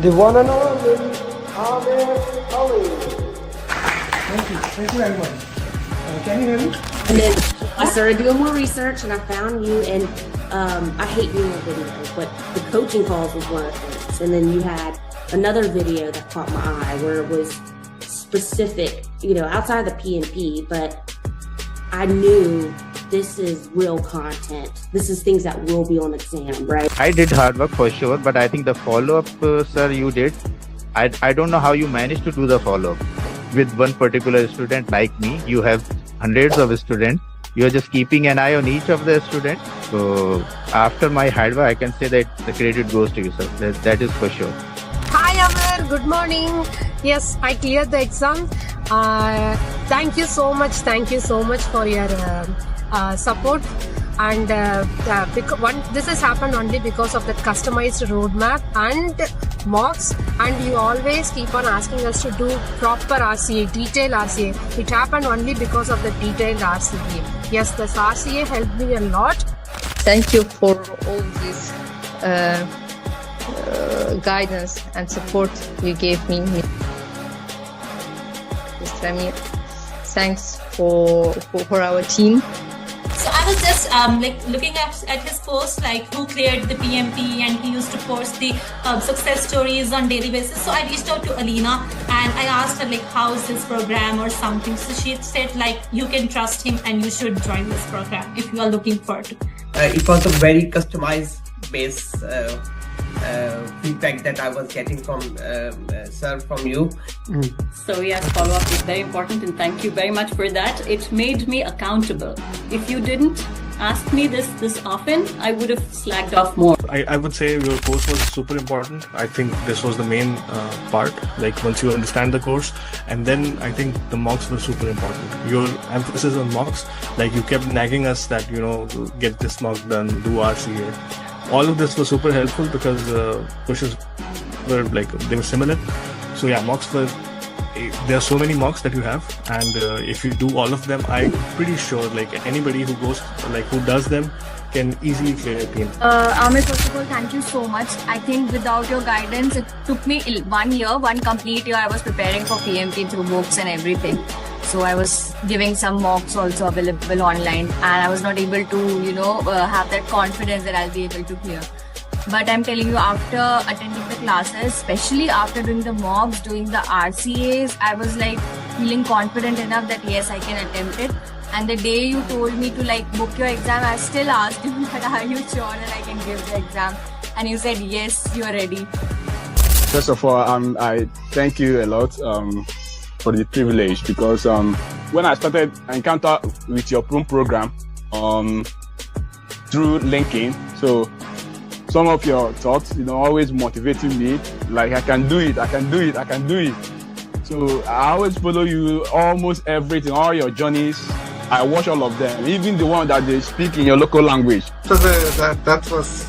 the one and only Amir Ali. Thank you very much. Can you hear me? And then I started doing more research and I found you, and I hate doing videos, but the coaching calls was one of the things. And then you had another video that caught my eye where it was specific, outside of the PMP, but I knew this is real content. This is things that will be on exam, right? I did hard work for sure, but I think the follow-up, sir, you did. I don't know how you managed to do the follow-up. With one particular student like me, you have hundreds of students. You're just keeping an eye on each of the students. So after my hard work, I can say that the credit goes to you, sir. That is for sure. Hi Amir, good morning. Yes, I cleared the exam. Thank you so much for your support. And this has happened only because of the customized roadmap and mocks, and you always keep on asking us to do proper RCA, detailed RCA. It happened only because of the detailed RCA. Yes, this RCA helped me a lot. Thank you for all this guidance and support you gave me. Mr. Amir, thanks for our team. So I was just looking at his post, like who cleared the PMP, and he used to post the success stories on daily basis. So I reached out to Alina and I asked her how's his program or something. So she said you can trust him and you should join this program if you are looking for it. It was a very customized base feedback that I was getting from sir, from you. So yes, follow-up is very important, and thank you very much for that. It made me accountable. If you didn't ask me this often, I would have slacked off more. I would say your course was super important. I think this was the main part, once you understand the course, and then I think the mocks were super important. Your emphasis on mocks, you kept nagging us that, get this mock done, do RCA. All of this was super helpful because questions were they were similar. So yeah, mocks were, there are so many mocks that you have, and if you do all of them, I'm pretty sure anybody who goes, who does them can easily clear a PMP. Amir, first of all, thank you so much. I think without your guidance, it took me 1 year, one complete year. I was preparing for PMP through books and everything. So I was giving some mocks also available online, and I was not able to, have that confidence that I'll be able to clear. But I'm telling you, after attending the classes, especially after doing the mocks, doing the RCAs, I was feeling confident enough that yes, I can attempt it. And the day you told me to book your exam, I still asked you that are you sure that I can give the exam? And you said yes, you are ready. First of all, I thank you a lot for the privilege, because when I started encounter with your program through LinkedIn, so some of your thoughts, always motivating me, I can do it. So I always follow you, almost everything, all your journeys. I watch all of them, even the one that they speak in your local language. So that was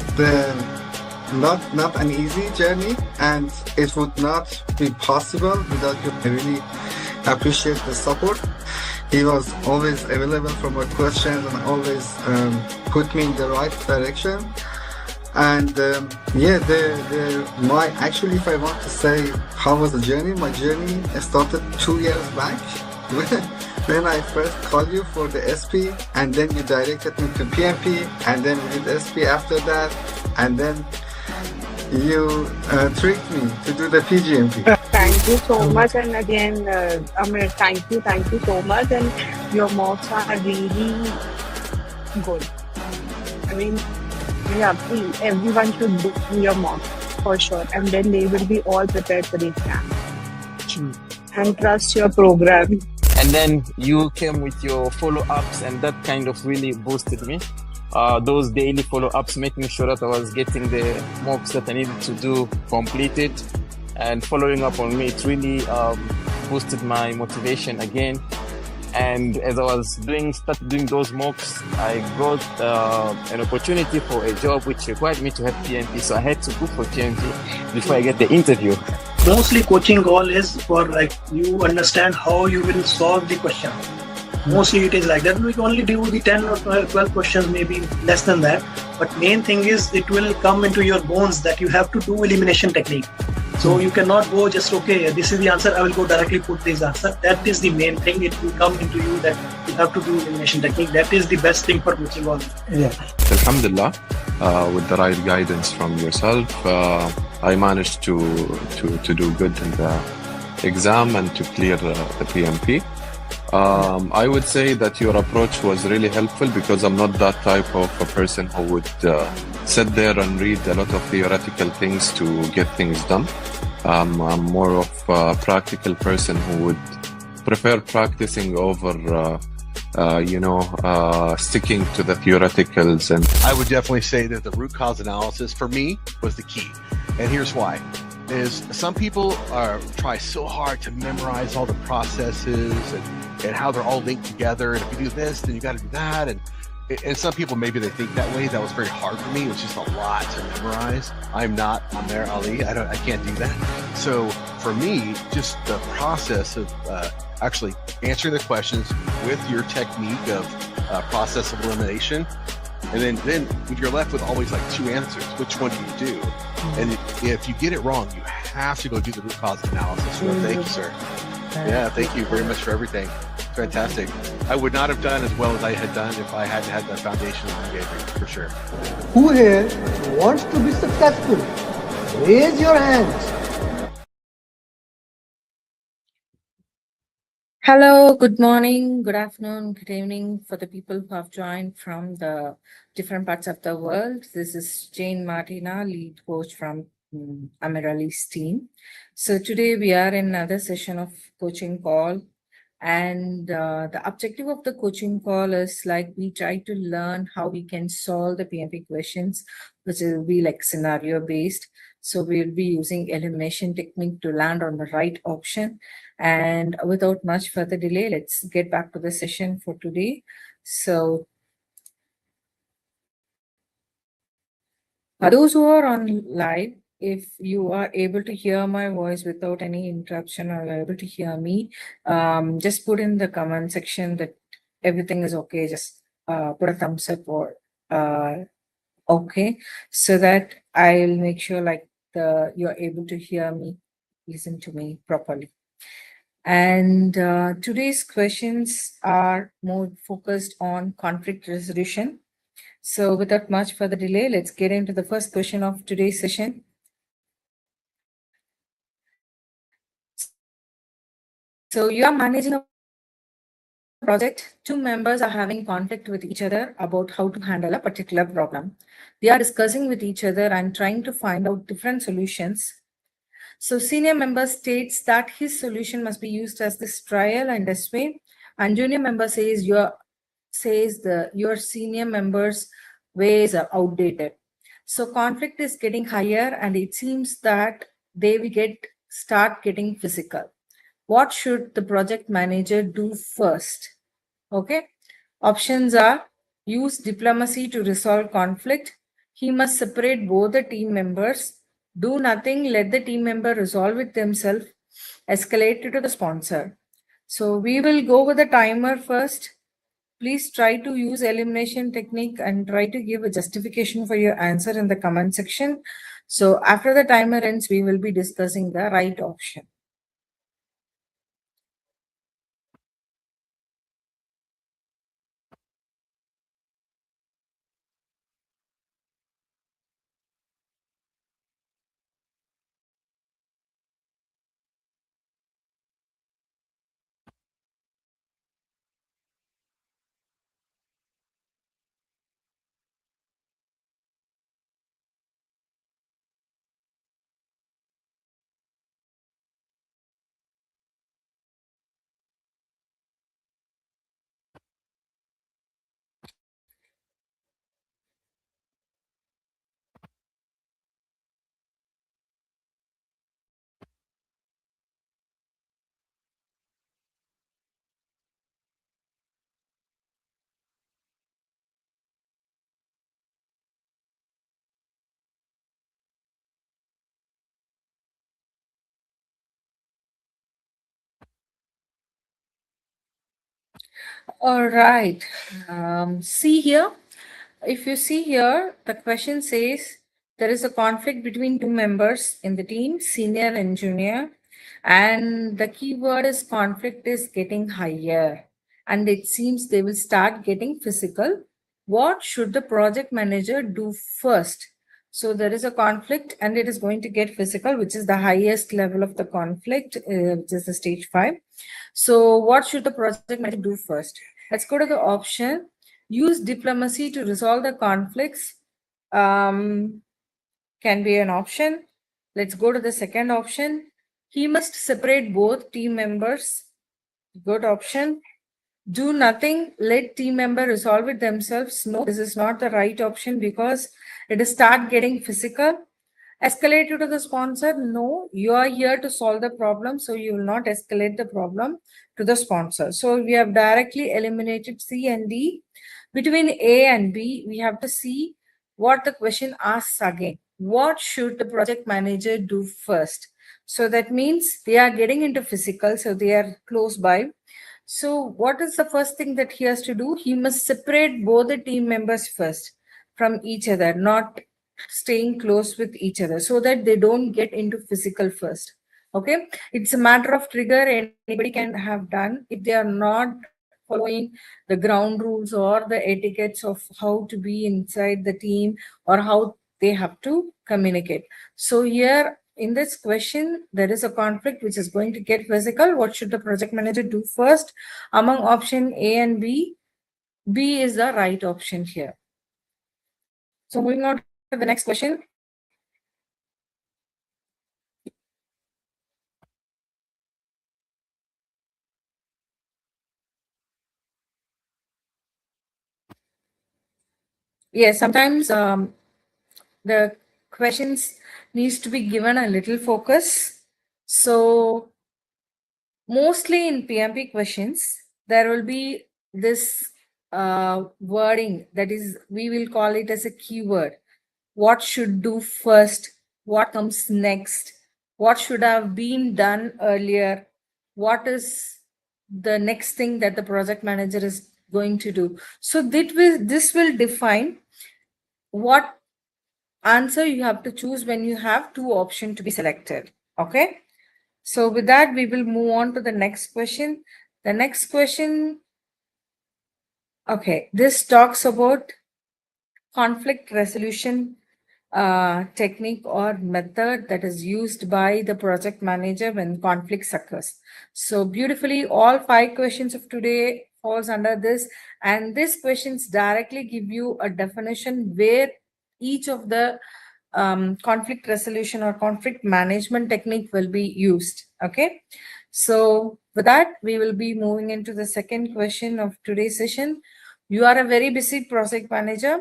not an easy journey, and it would not be possible without you. I really appreciate the support. He was always available for my questions and always put me in the right direction. And actually, if I want to say how was the journey, my journey started 2 years back when I first called you for the SP, and then you directed me to PMP, and then we did SP after that, and then you tricked me to do the PGMP. Thank you so much, and again, Amir, thank you so much, and your mocks are really good. I mean, yeah, please, everyone should do your mock for sure, and then they will be all prepared for the exam. And trust your program. And then you came with your follow-ups, and that kind of really boosted me. Those daily follow-ups, making sure that I was getting the mocks that I needed to do completed, and following up on me, it really boosted my motivation again. And as I was started doing those mocks, I got an opportunity for a job which required me to have PMP. So I had to book for PMP before I get the interview. Mostly coaching goal is for you understand how you will solve the question. Mostly it is like that. We can only do the 10 or 12 questions, maybe less than that. But main thing is it will come into your bones that you have to do elimination technique. So you cannot go just, okay, this is the answer, I will go directly put this answer. That is the main thing. It will come into you that you have to do elimination technique. That is the best thing for coaching all. Yeah. Alhamdulillah, with the right guidance from yourself, I managed to do good in the exam and to clear the PMP. I would say that your approach was really helpful because I'm not that type of a person who would sit there and read a lot of theoretical things to get things done. I'm more of a practical person who would prefer practicing over sticking to the theoreticals. And I would definitely say that the root cause analysis for me was the key. And here's why. Is some people try so hard to memorize all the processes and how they're all linked together. And if you do this, then you got to do that. And some people, maybe they think that way. That was very hard for me. It was just a lot to memorize. I'm not Amer Ali. I can't do that. So for me, just the process of actually answering the questions with your technique of process of elimination. And then when you're left with always like two answers, which one do you do? And if you get it wrong, you have to go do the root cause analysis. So thank you, sir. Yeah, thank you very much for everything. Fantastic. I would not have done as well as I had done if I hadn't had the foundation you gave me, for sure. Who here wants to be successful? Raise your hands. Hello, good morning, good afternoon, good evening for the people who have joined from the different parts of the world. This is Jane Martina, lead coach from Amir Ali's team. So today we are in another session of coaching call. And the objective of the coaching call is like we try to learn how we can solve the PMP questions, which will be like scenario based. So we'll be using elimination technique to land on the right option. And without much further delay, let's get back to the session for today. So for those who are on live, if you are able to hear my voice without any interruption or are able to hear me, just put in the comment section that everything is okay. Just put a thumbs up or okay, so that I'll make sure like you're able to hear me, listen to me properly. And today's questions are more focused on conflict resolution. So without much further delay, let's get into the first question of today's session. So you are managing a project. Two members are having conflict with each other about how to handle a particular problem. They are discussing with each other and trying to find out different solutions. So senior member states that his solution must be used as this trial and this way, and junior member says your senior member's ways are outdated. So conflict is getting higher, and it seems that they will start getting physical. What should the project manager do first? Okay, options are: use diplomacy to resolve conflict. He must separate both the team members. Do nothing, let the team member resolve it themselves. Escalate it to the sponsor. So we will go with the timer first. Please try to use elimination technique and try to give a justification for your answer in the comment section. So after the timer ends, we will be discussing the right option. All right. See here. If you see here, the question says, there is a conflict between two members in the team, senior and junior, and the keyword is conflict is getting higher, and it seems they will start getting physical. What should the project manager do first? So there is a conflict and it is going to get physical, which is the highest level of the conflict, which is the stage 5. So what should the project manager do first? Let's go to the option. Use diplomacy to resolve the conflicts. Can be an option. Let's go to the second option. He must separate both team members. Good option. Do nothing, let team member resolve it themselves. No, this is not the right option because it is start getting physical. Escalate it to the sponsor. No, you are here to solve the problem, so you will not escalate the problem to the sponsor. So we have directly eliminated C and D. Between A and B, we have to see what the question asks again. What should the project manager do first? So that means they are getting into physical, so they are close by. So what is the first thing that he has to do? He must separate both the team members first from each other, not staying close with each other, so that they don't get into physical first. Okay, it's a matter of trigger anybody can have done if they are not following the ground rules or the etiquettes of how to be inside the team or how they have to communicate. So here in this question, there is a conflict which is going to get physical. What should the project manager do first? Among option A and B, B is the right option here. So moving on to the next question. Yes, sometimes the questions needs to be given a little focus. So mostly in PMP questions, there will be this wording, that is, we will call it as a keyword. What should do first? What comes next? What should have been done earlier? What is the next thing that the project manager is going to do? So this will define what answer you have to choose when you have two options to be selected. Okay. So with that, we will move on to the next question. The next question, okay, this talks about conflict resolution technique or method that is used by the project manager when conflict occurs. So beautifully, all 5 questions of today falls under this, and these questions directly give you a definition where each of the conflict resolution or conflict management technique will be used. Okay, so with that, we will be moving into the second question of today's session. You are a very busy project manager.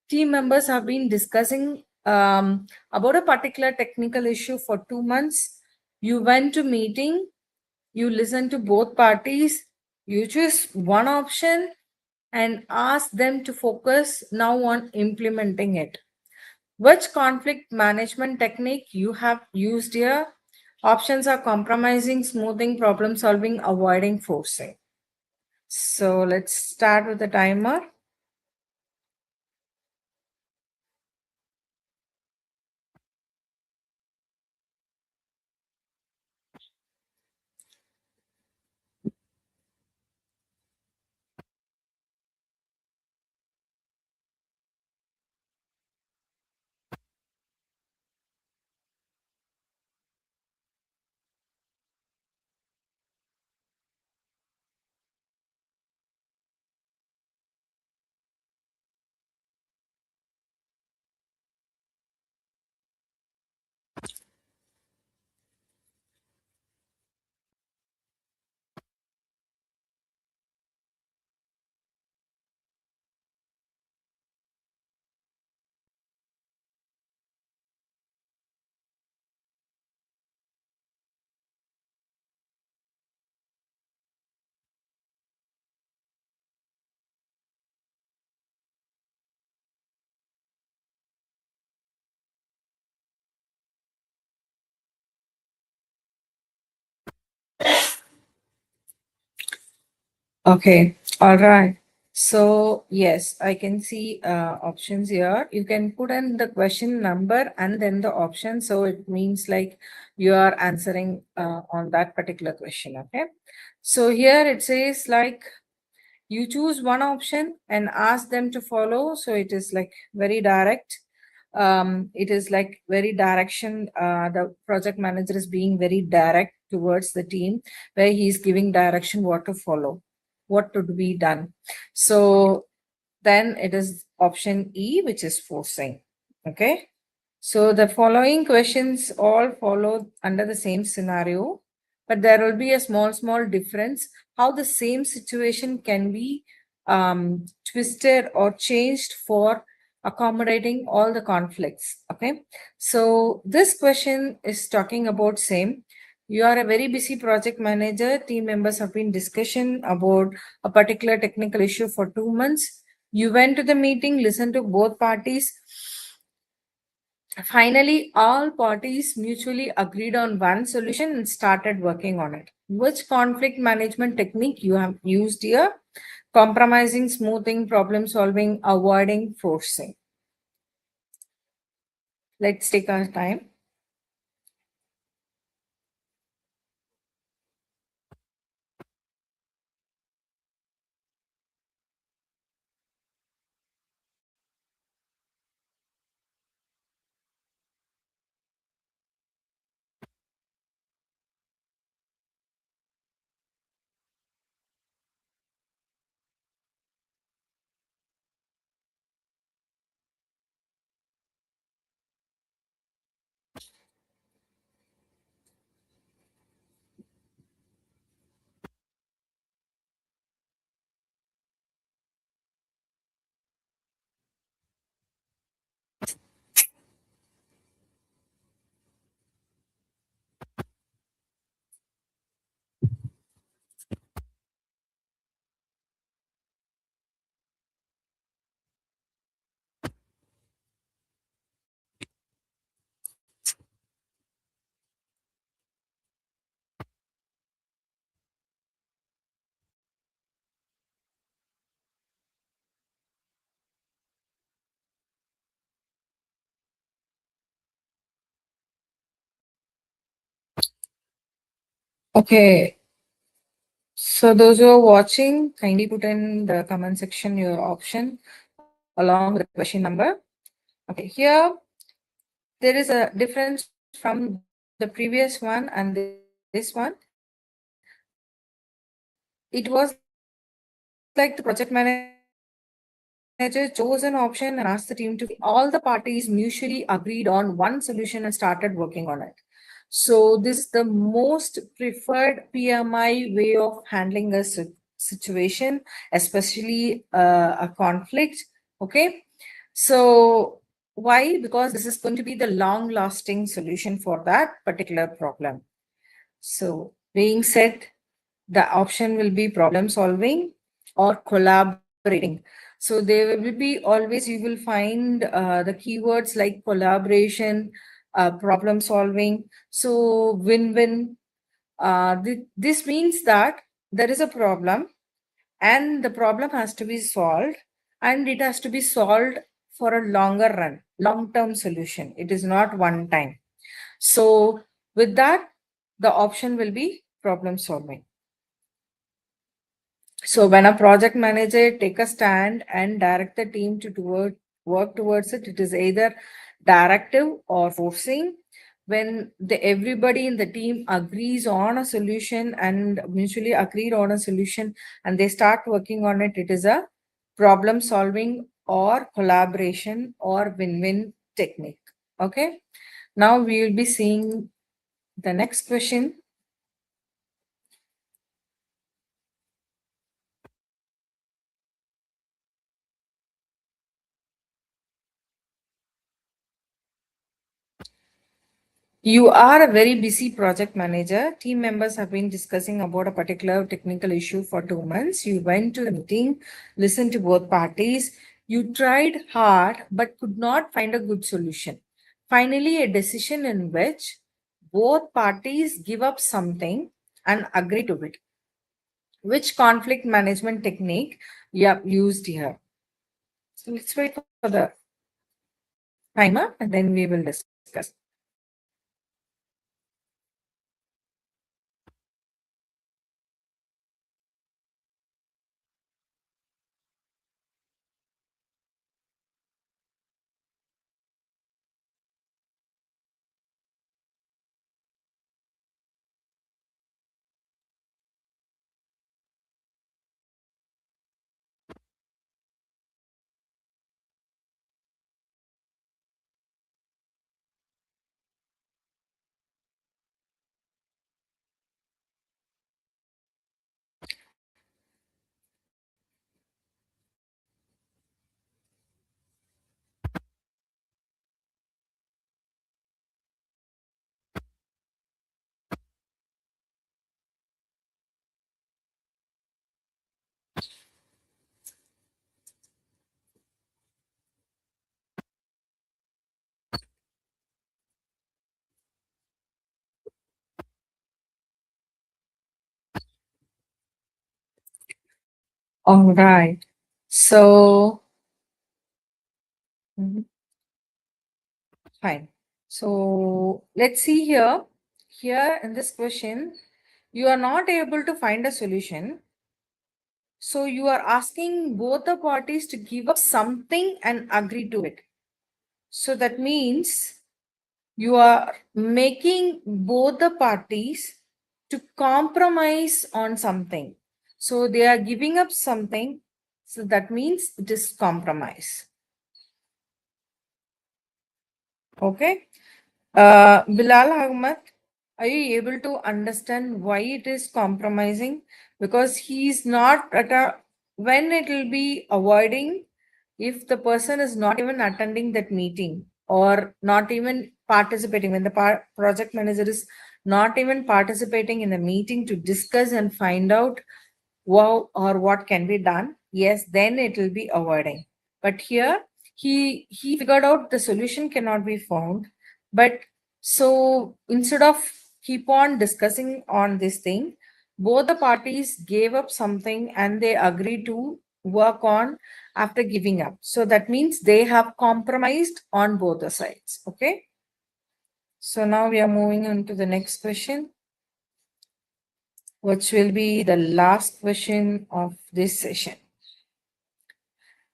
Team members have been discussing about a particular technical issue for 2 months. You went to meeting, you listened to both parties, you choose one option and ask them to focus now on implementing it. Which conflict management technique you have used here? Options are compromising, smoothing, problem solving, avoiding, forcing. So let's start with the timer. Okay, all right. So yes, I can see options here. You can put in the question number and then the option. So it means like you are answering on that particular question. Okay. So here it says like you choose one option and ask them to follow. So it is like very direct. It is like very direction. The project manager is being very direct towards the team where he is giving direction what to follow, what to be done. So then it is option E, which is forcing. Okay. So the following questions all follow under the same scenario, but there will be a small difference how the same situation can be twisted or changed for accommodating all the conflicts. Okay. So this question is talking about same. You are a very busy project manager. Team members have been discussion about a particular technical issue for 2 months. You went to the meeting, listened to both parties. Finally, all parties mutually agreed on one solution and started working on it. Which conflict management technique you have used here? Compromising, smoothing, problem solving, avoiding, forcing. Let's take our time. Okay. So those who are watching, kindly put in the comment section your option along with the question number. Okay, here there is a difference from the previous one and this one. It was like the project manager chose an option and asked the team to all the parties mutually agreed on one solution and started working on it. So this is the most preferred PMI way of handling a situation, especially a conflict. Okay. So why? Because this is going to be the long lasting solution for that particular problem. So being said, the option will be problem solving or collaborating. So there will be always, you will find the keywords like collaboration, problem solving. So win-win. This means that there is a problem and the problem has to be solved, and it has to be solved for a longer run, long-term solution. It is not one time. So with that, the option will be problem solving. So when a project manager take a stand and direct the team to work towards it, it is either directive or forcing. When everybody in the team agrees on a solution and mutually agreed on a solution and they start working on it, it is a problem solving or collaboration or win-win technique. Okay. Now we will be seeing the next question. You are a very busy project manager. Team members have been discussing about a particular technical issue for 2 months. You went to the meeting, listened to both parties. You tried hard, but could not find a good solution. Finally, a decision in which both parties give up something and agree to it. which conflict management technique you have used here. So let's wait for the timer and then we will discuss. All right. So, fine. So let's see here. Here in this question, you are not able to find a solution. So you are asking both the parties to give up something and agree to it. So that means you are making both the parties to compromise on something. So they are giving up something. So that means it is compromise. Okay. Bilal Ahmed, are you able to understand why it is compromising? Because he is not at a, when it will be avoiding if the person is not even attending that meeting or not even participating, when the project manager is not even participating in the meeting to discuss and find out wow or what can be done, yes, then it will be avoiding. But here he figured out the solution cannot be found, but so instead of keep on discussing on this thing, both the parties gave up something and they agreed to work on after giving up. So that means they have compromised on both the sides. Okay, so now we are moving on to the next question, which will be the last question of this session.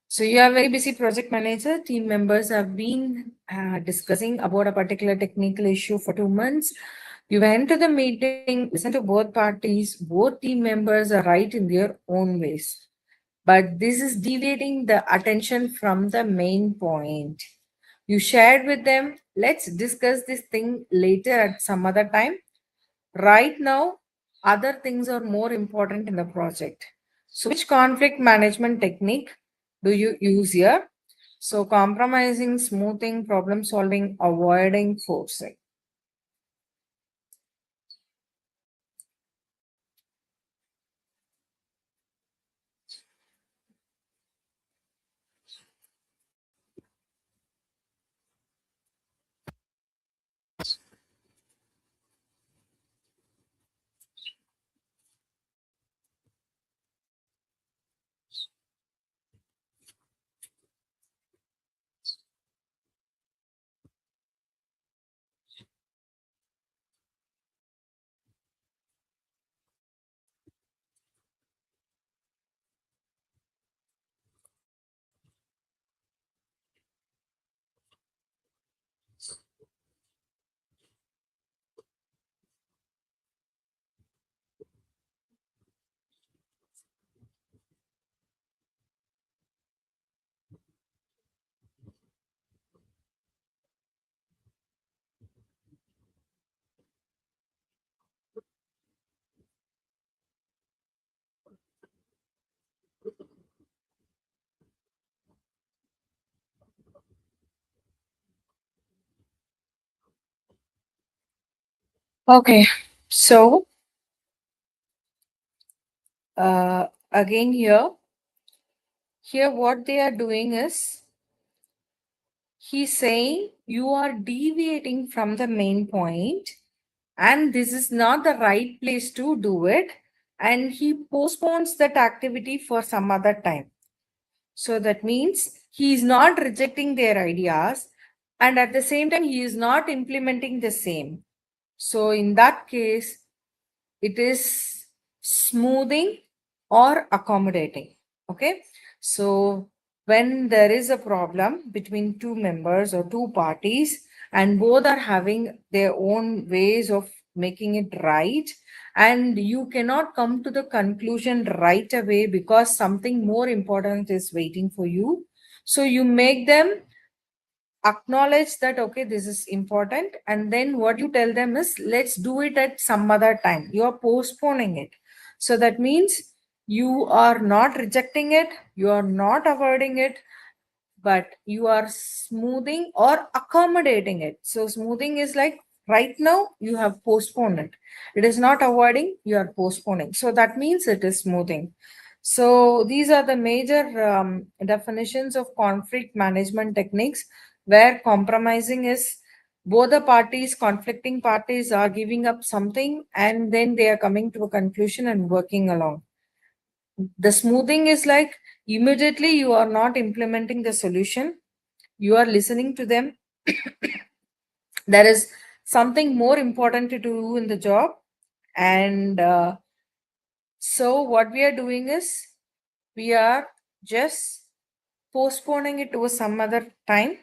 So you are very busy project manager. Team members have been discussing about a particular technical issue for 2 months. You went to the meeting, listen to both parties. Both team members are right in their own ways. But this is deviating the attention from the main point. You shared with them, let's discuss this thing later at some other time. Right now, other things are more important in the project. So which conflict management technique do you use here? So compromising, smoothing, problem solving, avoiding, forcing. Okay, so again here what they are doing is he's saying you are deviating from the main point and this is not the right place to do it. and he postpones that activity for some other time. So that means he is not rejecting their ideas, and at the same time, he is not implementing the same. So in that case, it is smoothing or accommodating. Okay. So when there is a problem between two members or two parties, and both are having their own ways of making it right, and you cannot come to the conclusion right away because something more important is waiting for you. So you make them acknowledge that, okay, this is important, and then what you tell them is, let's do it at some other time. You are postponing it. So that means you are not rejecting it, you are not avoiding it, but you are smoothing or accommodating it. So smoothing is like, right now you have postponed it. It is not avoiding, you are postponing. So that means it is smoothing. So these are the major definitions of conflict management techniques, where compromising is both the parties, conflicting parties, are giving up something and then they are coming to a conclusion and working along. The smoothing is like, immediately you are not implementing the solution, you are listening to them. There is something more important to do in the job, and so what we are doing is, we are just postponing it to some other time,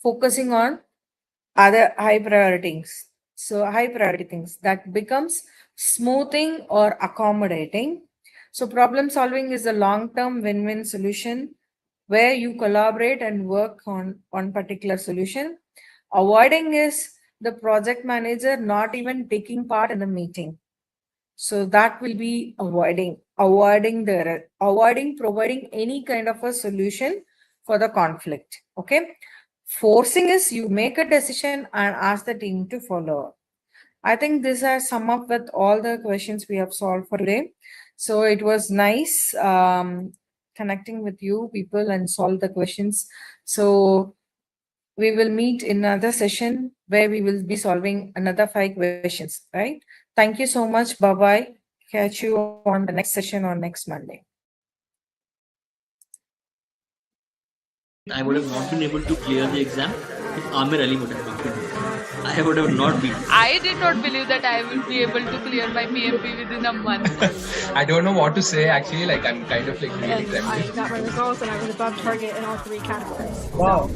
focusing on other high priorities. So high priority things, that becomes smoothing or accommodating. So problem solving is a long-term win-win solution where you collaborate and work on one particular solution. Avoiding is the project manager not even taking part in the meeting. So that will be avoiding providing any kind of a solution for the conflict. Okay. Forcing is, you make a decision and ask the team to follow. I think this has sum up with all the questions we have solved for today. So it was nice connecting with you people and solve the questions. So we will meet in another session where we will be solving another 5 questions, right? Thank you so much. Bye-bye. Catch you on the next session on next Monday. I would have not been able to clear the exam if Amir Ali would have not been here. I would have not been. I did not believe that I will be able to clear my PMP within a month. I don't know what to say actually, like I'm kind of like really I got my results and I was above target in all 3 categories. Wow. So